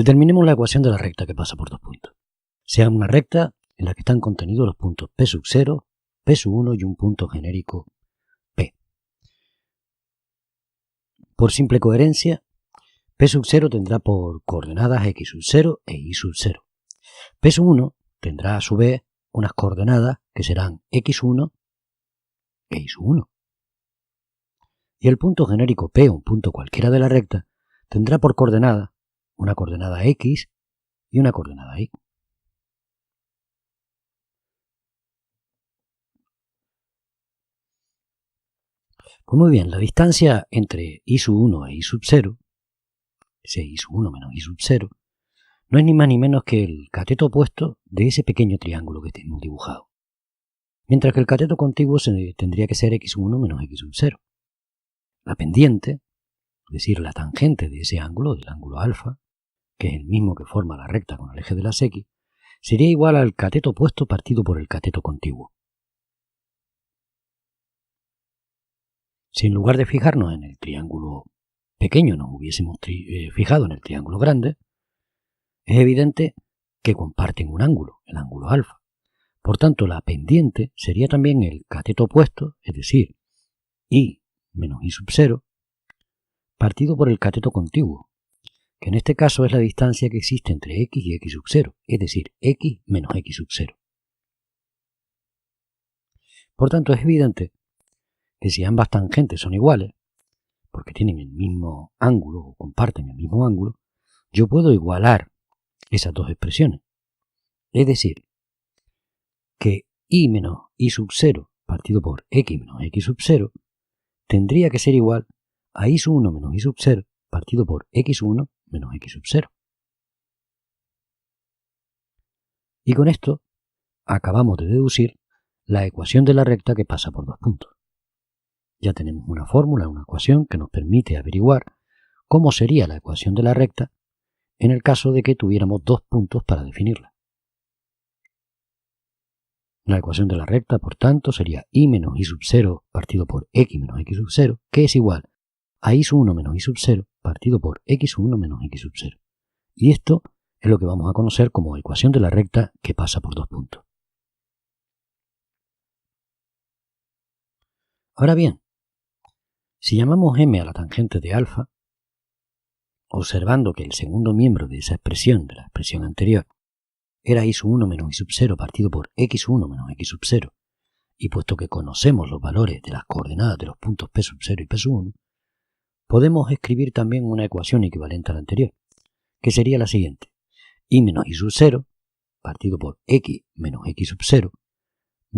Determinemos la ecuación de la recta que pasa por dos puntos. Sea una recta en la que están contenidos los puntos P sub 0, P sub 1 y un punto genérico P. Por simple coherencia, P sub 0 tendrá por coordenadas X sub 0 e Y sub 0. P sub 1 tendrá a su vez unas coordenadas que serán X1 e Y sub 1. Y el punto genérico P, un punto cualquiera de la recta, tendrá por coordenada una coordenada X y una coordenada Y. Pues muy bien, la distancia entre Y sub 1 e Y sub 0, ese Y sub 1 menos Y sub 0, no es ni más ni menos que el cateto opuesto de ese pequeño triángulo que tenemos dibujado. Mientras que el cateto contiguo tendría que ser X sub 1 menos X sub 0. La pendiente, es decir, la tangente de ese ángulo, del ángulo alfa, que es el mismo que forma la recta con el eje de las X, sería igual al cateto opuesto partido por el cateto contiguo. Si en lugar de fijarnos en el triángulo pequeño nos hubiésemos fijado en el triángulo grande, es evidente que comparten un ángulo, el ángulo alfa. Por tanto, la pendiente sería también el cateto opuesto, es decir, Y menos Y sub 0, partido por el cateto contiguo, que en este caso es la distancia que existe entre X y X sub 0, es decir, X menos X sub 0. Por tanto, es evidente que si ambas tangentes son iguales, porque tienen el mismo ángulo o comparten el mismo ángulo, yo puedo igualar esas dos expresiones. Es decir, que Y menos Y sub 0 partido por X menos X sub 0 tendría que ser igual a Y sub 1 menos Y sub 0 partido por X1 menos X sub 0. Y con esto acabamos de deducir la ecuación de la recta que pasa por dos puntos. Ya tenemos una fórmula, una ecuación que nos permite averiguar cómo sería la ecuación de la recta en el caso de que tuviéramos dos puntos para definirla. La ecuación de la recta, por tanto, sería Y menos Y sub 0 partido por X menos X sub 0, que es igual a Y sub 1 menos Y sub 0 partido por X1 menos X sub 0. Y esto es lo que vamos a conocer como ecuación de la recta que pasa por dos puntos. Ahora bien, si llamamos M a la tangente de alfa, observando que el segundo miembro de esa expresión, de la expresión anterior, era Y sub 1 menos Y sub 0 partido por X1 menos X sub 0, y puesto que conocemos los valores de las coordenadas de los puntos P sub 0 y P sub 1, podemos escribir también una ecuación equivalente a la anterior, que sería la siguiente. Y menos Y sub 0 partido por X menos X sub 0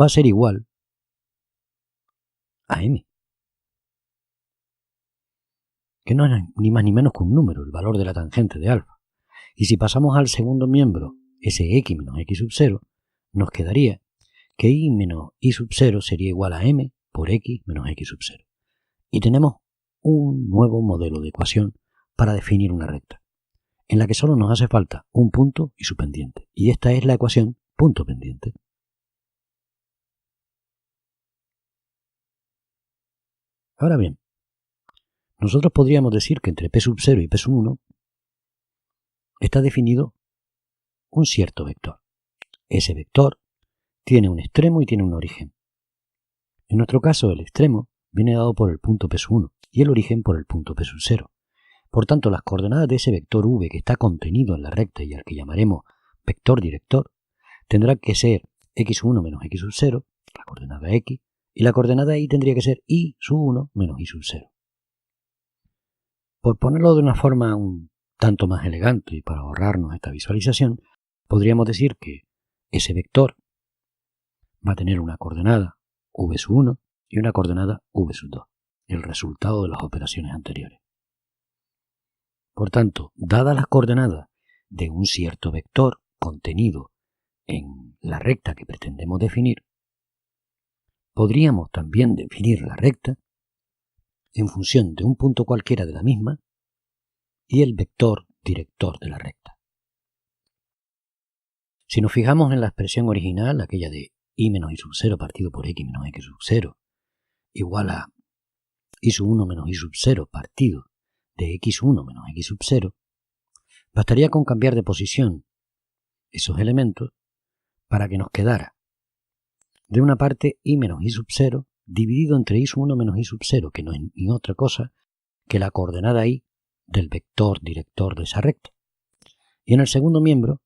va a ser igual a M, que no es ni más ni menos que un número, el valor de la tangente de alfa. Y si pasamos al segundo miembro, ese X menos X sub 0, nos quedaría que Y menos Y sub 0 sería igual a M por X menos X sub 0. Y tenemos un nuevo modelo de ecuación para definir una recta, en la que solo nos hace falta un punto y su pendiente. Y esta es la ecuación punto pendiente. Ahora bien, nosotros podríamos decir que entre P sub 0 y P sub 1 está definido un cierto vector. Ese vector tiene un extremo y tiene un origen. En nuestro caso, el extremo viene dado por el punto P sub 1 y el origen por el punto P sub 0. Por tanto, las coordenadas de ese vector V que está contenido en la recta y al que llamaremos vector director, tendrá que ser X1 menos X sub 0, la coordenada X, y la coordenada Y tendría que ser Y sub 1 menos Y sub 0. Por ponerlo de una forma un tanto más elegante y para ahorrarnos esta visualización, podríamos decir que ese vector va a tener una coordenada V sub 1 y una coordenada V sub 2, el resultado de las operaciones anteriores. Por tanto, dadas las coordenadas de un cierto vector contenido en la recta que pretendemos definir, podríamos también definir la recta en función de un punto cualquiera de la misma y el vector director de la recta. Si nos fijamos en la expresión original, aquella de Y menos Y sub 0 partido por X menos X sub 0, igual a Y sub 1 menos Y sub 0 partido de X1 menos X sub 0, Bastaría con cambiar de posición esos elementos para que nos quedara de una parte i menos i sub 0 dividido entre i sub 1 menos i sub 0, que no es ni otra cosa que la coordenada i del vector director de esa recta. Y en el segundo miembro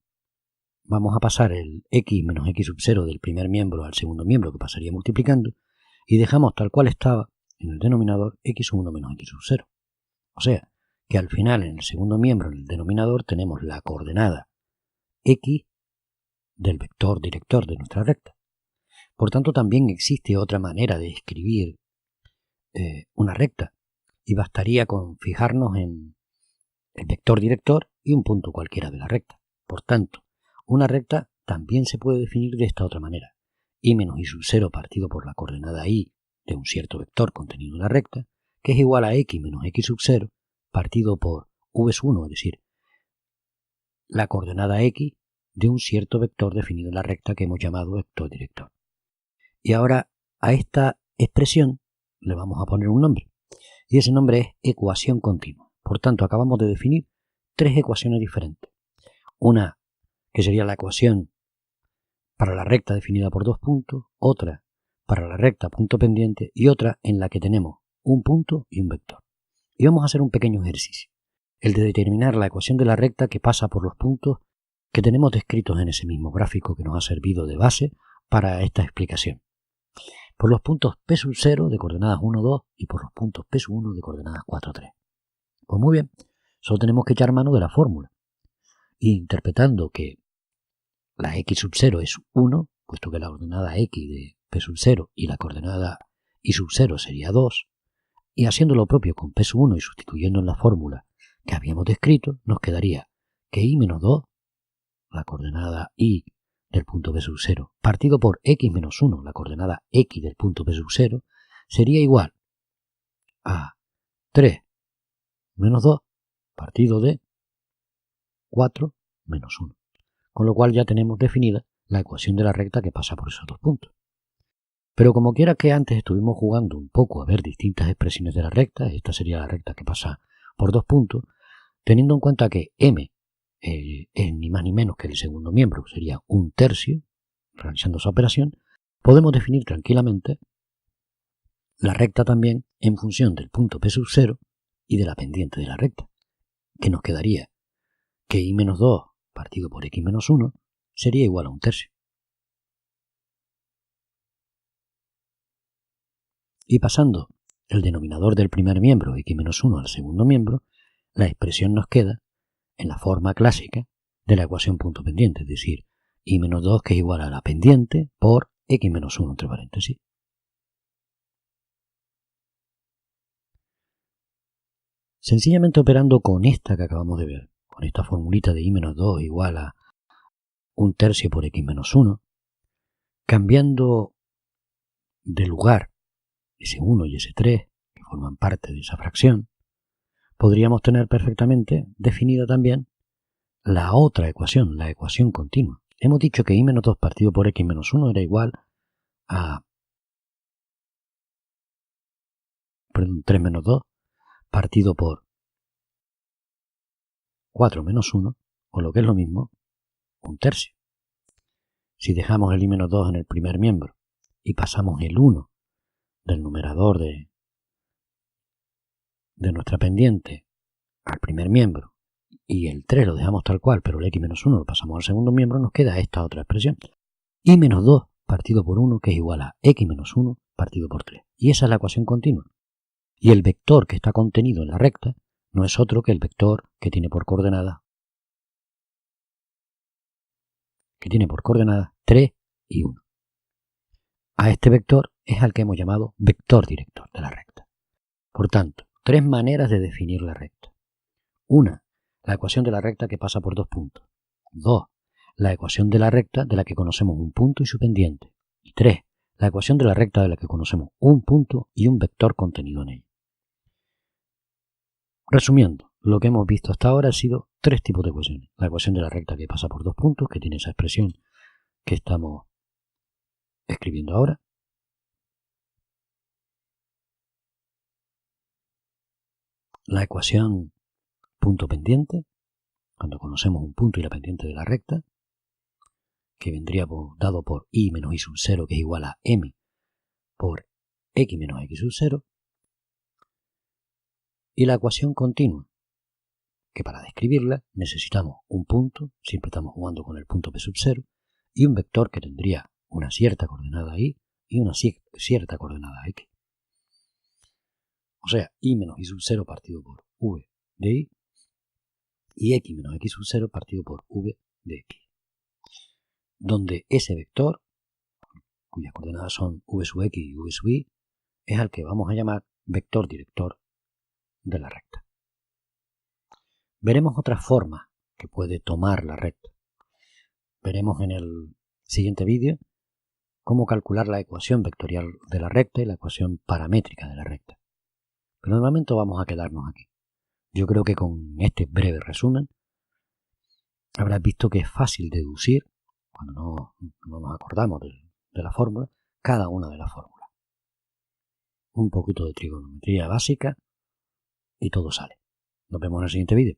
vamos a pasar el x menos x sub 0 del primer miembro al segundo miembro, que pasaría multiplicando, y dejamos tal cual estaba en el denominador x sub 1 menos x sub 0. O sea, que al final en el segundo miembro, en el denominador, tenemos la coordenada x del vector director de nuestra recta. Por tanto, también existe otra manera de escribir una recta, y bastaría con fijarnos en el vector director y un punto cualquiera de la recta. Por tanto, una recta también se puede definir de esta otra manera: i menos i sub 0 partido por la coordenada i de un cierto vector contenido en la recta, que es igual a x menos x sub 0 partido por v sub 1, es decir, la coordenada x de un cierto vector definido en la recta que hemos llamado vector director. Y ahora a esta expresión le vamos a poner un nombre, y ese nombre es ecuación continua. Por tanto, acabamos de definir tres ecuaciones diferentes. Una que sería la ecuación para la recta definida por dos puntos, otra para la recta punto pendiente y otra en la que tenemos un punto y un vector. Y vamos a hacer un pequeño ejercicio, el de determinar la ecuación de la recta que pasa por los puntos que tenemos descritos en ese mismo gráfico que nos ha servido de base para esta explicación. Por los puntos P sub 0 de coordenadas 1, 2 y por los puntos P sub 1 de coordenadas 4, 3. Pues muy bien, solo tenemos que echar mano de la fórmula. Y interpretando que la x sub 0 es 1, puesto que la coordenada x de P sub 0 y la coordenada y sub 0 sería 2, y haciendo lo propio con P sub 1 y sustituyendo en la fórmula que habíamos descrito, nos quedaría que i menos 2, la coordenada y del punto P sub 0, partido por x menos 1, la coordenada x del punto P sub 0, sería igual a 3 menos 2 partido de 4 menos 1. Con lo cual ya tenemos definida la ecuación de la recta que pasa por esos dos puntos. Pero como quiera que antes estuvimos jugando un poco a ver distintas expresiones de la recta, esta sería la recta que pasa por dos puntos, teniendo en cuenta que m es ni más ni menos que el segundo miembro, que sería un tercio, realizando esa operación, podemos definir tranquilamente la recta también en función del punto P sub 0 y de la pendiente de la recta, que nos quedaría que i menos 2 partido por x menos 1 sería igual a un tercio. Y pasando el denominador del primer miembro, x menos 1, al segundo miembro, la expresión nos queda en la forma clásica de la ecuación punto pendiente, es decir, i menos 2 que es igual a la pendiente por x menos 1 entre paréntesis. Sencillamente operando con esta que acabamos de ver, con esta formulita de i menos 2 igual a un tercio por x menos 1, cambiando de lugar ese 1 y ese 3, que forman parte de esa fracción, podríamos tener perfectamente definida también la otra ecuación, la ecuación continua. Hemos dicho que i menos 2 partido por x menos 1 era igual a 3 menos 2 partido por 4 menos 1, o lo que es lo mismo, un tercio. Si dejamos el i menos 2 en el primer miembro y pasamos el 1 del numerador de nuestra pendiente al primer miembro y el 3 lo dejamos tal cual, pero el x menos 1 lo pasamos al segundo miembro, nos queda esta otra expresión. i menos 2 partido por 1, que es igual a x menos 1 partido por 3. Y esa es la ecuación continua. Y el vector que está contenido en la recta no es otro que el vector que tiene por coordenada 3 y 1. A este vector es al que hemos llamado vector director de la recta. Por tanto, tres maneras de definir la recta. Una, la ecuación de la recta que pasa por dos puntos. 2, la ecuación de la recta de la que conocemos un punto y su pendiente. Y 3, la ecuación de la recta de la que conocemos un punto y un vector contenido en ella. Resumiendo, lo que hemos visto hasta ahora ha sido tres tipos de ecuaciones. La ecuación de la recta que pasa por dos puntos, que tiene esa expresión que estamos escribiendo ahora. La ecuación punto pendiente, cuando conocemos un punto y la pendiente de la recta, que vendría dado por y menos y sub 0, que es igual a m por x menos x sub 0, y la ecuación continua, que para describirla necesitamos un punto, siempre estamos jugando con el punto p sub 0, y un vector que tendría una cierta coordenada y y una cierta coordenada x. O sea, y menos y sub 0 partido por v de y x menos x sub 0 partido por v de x. Donde ese vector, cuyas coordenadas son v sub x y v sub y, es al que vamos a llamar vector director de la recta. Veremos otras formas que puede tomar la recta. Veremos en el siguiente vídeo cómo calcular la ecuación vectorial de la recta y la ecuación paramétrica de la recta. Pero de momento vamos a quedarnos aquí. Yo creo que con este breve resumen habrás visto que es fácil deducir, cuando no nos acordamos de la fórmula, cada una de las fórmulas. Un poquito de trigonometría básica y todo sale. Nos vemos en el siguiente vídeo.